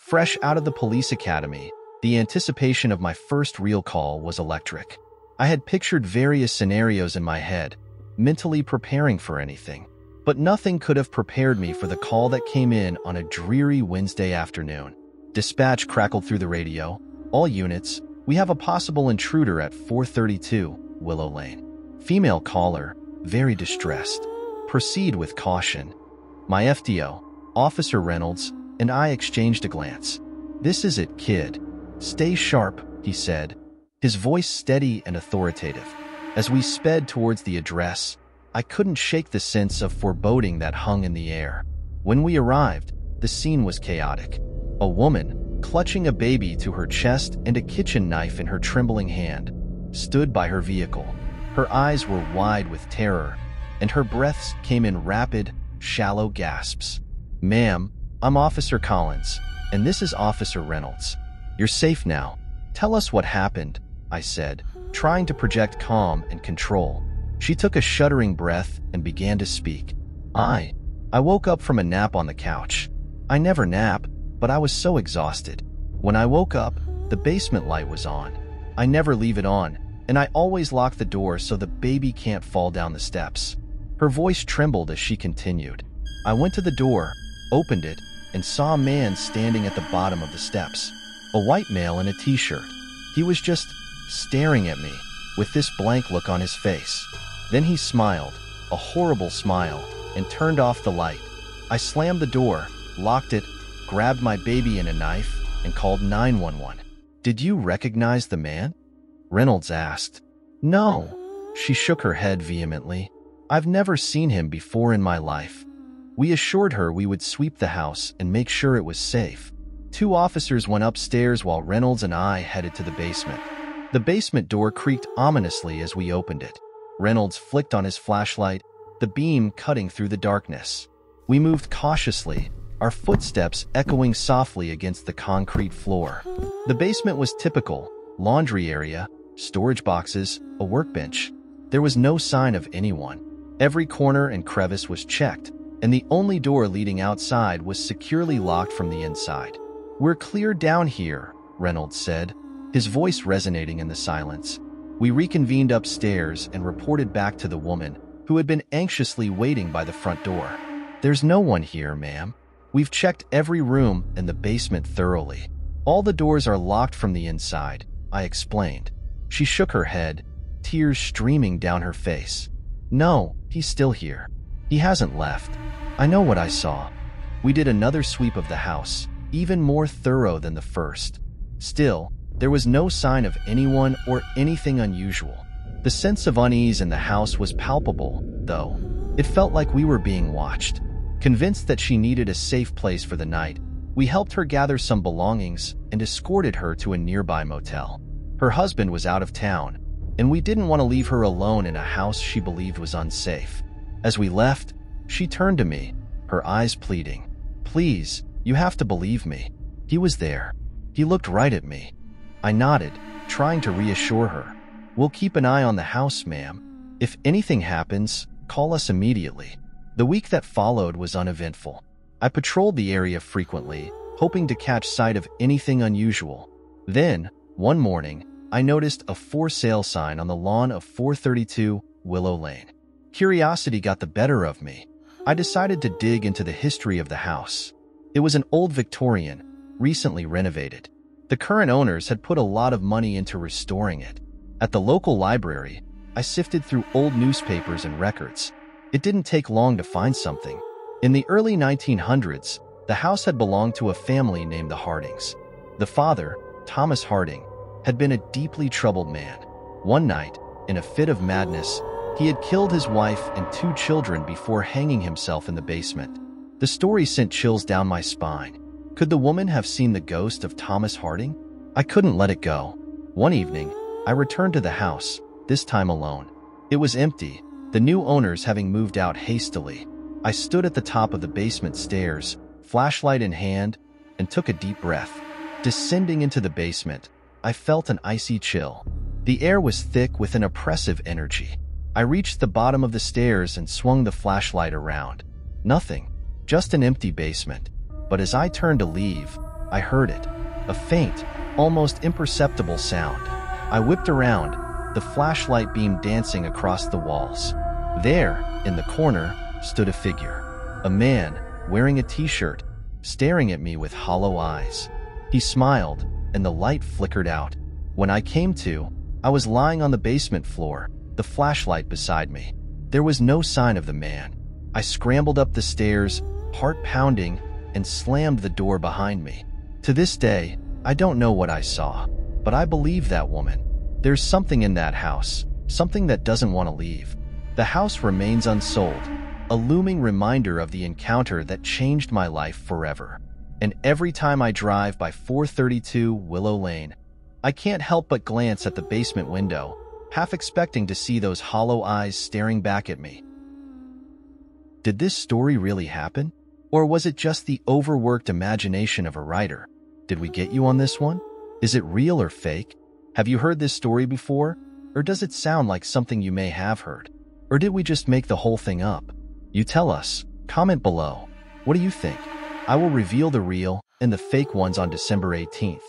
Fresh out of the police academy, the anticipation of my first real call was electric. I had pictured various scenarios in my head, mentally preparing for anything. But nothing could have prepared me for the call that came in on a dreary Wednesday afternoon. Dispatch crackled through the radio. All units, we have a possible intruder at 432 Willow Lane. Female caller, very distressed. Proceed with caution. My FDO, Officer Reynolds, and I exchanged a glance. This is it, kid. Stay sharp, he said, his voice steady and authoritative. As we sped towards the address, I couldn't shake the sense of foreboding that hung in the air. When we arrived, the scene was chaotic. A woman, clutching a baby to her chest and a kitchen knife in her trembling hand, stood by her vehicle. Her eyes were wide with terror, and her breaths came in rapid, shallow gasps. Ma'am, I'm Officer Collins, and this is Officer Reynolds. You're safe now. Tell us what happened, I said, trying to project calm and control. She took a shuddering breath and began to speak. I woke up from a nap on the couch. I never nap, but I was so exhausted. When I woke up, the basement light was on. I never leave it on, and I always lock the door so the baby can't fall down the steps. Her voice trembled as she continued. I went to the door, opened it, and saw a man standing at the bottom of the steps. A white male in a t-shirt. He was just staring at me, with this blank look on his face. Then he smiled, a horrible smile, and turned off the light. I slammed the door, locked it, grabbed my baby and a knife, and called 911. Did you recognize the man? Reynolds asked. No. She shook her head vehemently. I've never seen him before in my life. We assured her we would sweep the house and make sure it was safe. 2 officers went upstairs while Reynolds and I headed to the basement. The basement door creaked ominously as we opened it. Reynolds flicked on his flashlight, the beam cutting through the darkness. We moved cautiously, our footsteps echoing softly against the concrete floor. The basement was typical: laundry area, storage boxes, a workbench. There was no sign of anyone. Every corner and crevice was checked, and the only door leading outside was securely locked from the inside. We're clear down here, Reynolds said, his voice resonating in the silence. We reconvened upstairs and reported back to the woman, who had been anxiously waiting by the front door. There's no one here, ma'am. We've checked every room in the basement thoroughly. All the doors are locked from the inside, I explained. She shook her head, tears streaming down her face. No, he's still here. He hasn't left. I know what I saw. We did another sweep of the house, even more thorough than the first. Still, there was no sign of anyone or anything unusual. The sense of unease in the house was palpable, though. It felt like we were being watched. Convinced that she needed a safe place for the night, we helped her gather some belongings and escorted her to a nearby motel. Her husband was out of town, and we didn't want to leave her alone in a house she believed was unsafe. As we left, she turned to me, her eyes pleading. Please, you have to believe me. He was there. He looked right at me. I nodded, trying to reassure her. We'll keep an eye on the house, ma'am. If anything happens, call us immediately. The week that followed was uneventful. I patrolled the area frequently, hoping to catch sight of anything unusual. Then, one morning, I noticed a for sale sign on the lawn of 432 Willow Lane. Curiosity got the better of me. I decided to dig into the history of the house. It was an old Victorian, recently renovated. The current owners had put a lot of money into restoring it. At the local library, I sifted through old newspapers and records. It didn't take long to find something. In the early 1900s, the house had belonged to a family named the Hardings. The father, Thomas Harding, had been a deeply troubled man. One night, in a fit of madness, he had killed his wife and 2 children before hanging himself in the basement. The story sent chills down my spine. Could the woman have seen the ghost of Thomas Harding? I couldn't let it go. One evening, I returned to the house, this time alone. It was empty, the new owners having moved out hastily. I stood at the top of the basement stairs, flashlight in hand, and took a deep breath. Descending into the basement, I felt an icy chill. The air was thick with an oppressive energy. I reached the bottom of the stairs and swung the flashlight around. Nothing, just an empty basement. But as I turned to leave, I heard it, a faint, almost imperceptible sound. I whipped around, the flashlight beam dancing across the walls. There, in the corner, stood a figure. A man, wearing a t-shirt, staring at me with hollow eyes. He smiled, and the light flickered out. When I came to, I was lying on the basement floor, the flashlight beside me. There was no sign of the man. I scrambled up the stairs, heart pounding, and slammed the door behind me. To this day, I don't know what I saw, but I believe that woman. There's something in that house, something that doesn't want to leave. The house remains unsold, a looming reminder of the encounter that changed my life forever. And every time I drive by 432 Willow Lane, I can't help but glance at the basement window, half expecting to see those hollow eyes staring back at me. Did this story really happen? Or was it just the overworked imagination of a writer? Did we get you on this one? Is it real or fake? Have you heard this story before? Or does it sound like something you may have heard? Or did we just make the whole thing up? You tell us. Comment below. What do you think? I will reveal the real and the fake ones on December 18th.